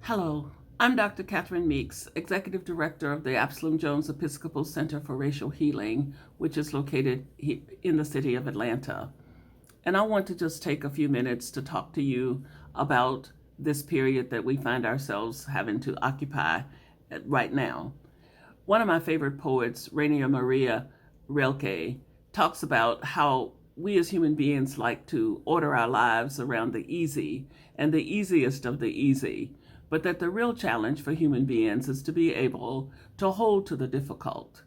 Hello, I'm Dr. Catherine Meeks, Executive Director of the Absalom Jones Episcopal Center for Racial Healing, which is located in the city of Atlanta. And I want to just take a few minutes to talk to you about this period that we find ourselves having to occupy right now. One of my favorite poets, Rainer Maria Rilke, talks about how we as human beings like to order our lives around the easy and the easiest of the easy, but that the real challenge for human beings is to be able to hold to the difficult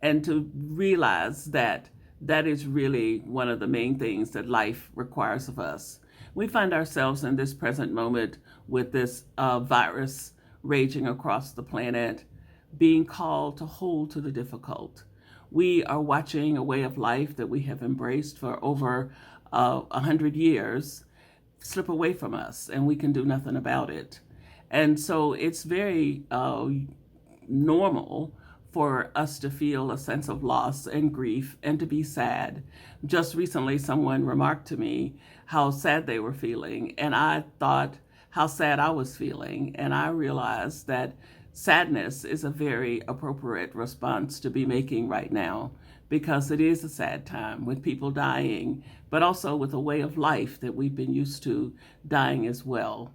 and to realize that that is really one of the main things that life requires of us. We find ourselves in this present moment with this virus raging across the planet, being called to hold to the difficult. We are watching a way of life that we have embraced for over 100 years slip away from us, and we can do nothing about it. And so it's very normal for us to feel a sense of loss and grief and to be sad. Just recently, someone remarked to me how sad they were feeling, and I thought how sad I was feeling. And I realized that sadness is a very appropriate response to be making right now, because it is a sad time with people dying, but also with a way of life that we've been used to dying as well.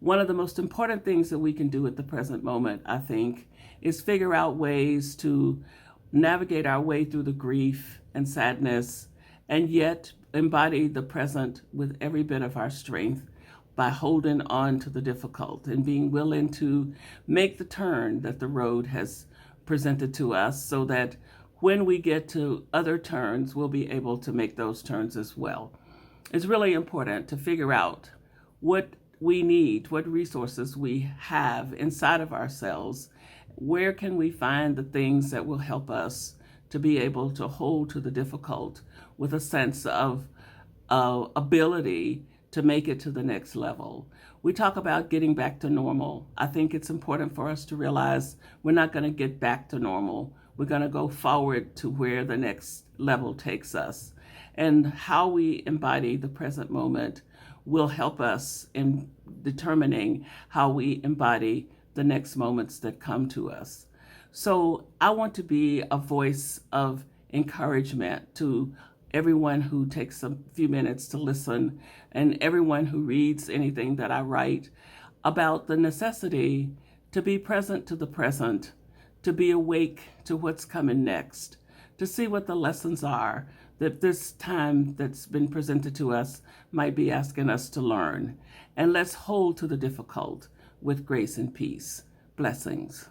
One of the most important things that we can do at the present moment, I think, is figure out ways to navigate our way through the grief and sadness and yet embody the present with every bit of our strength by holding on to the difficult and being willing to make the turn that the road has presented to us, so that when we get to other turns, we'll be able to make those turns as well. It's really important to figure out what we need, what resources we have inside of ourselves. Where can we find the things that will help us to be able to hold to the difficult with a sense of ability to make it to the next level? We talk about getting back to normal. I think it's important for us to realize we're not going to get back to normal. We're going to go forward to where the next level takes us. And how we embody the present moment will help us in determining how we embody the next moments that come to us. So I want to be a voice of encouragement to everyone who takes a few minutes to listen and everyone who reads anything that I write about the necessity to be present to the present, to be awake to what's coming next, to see what the lessons are that this time that's been presented to us might be asking us to learn. And let's hold to the difficult with grace and peace. Blessings.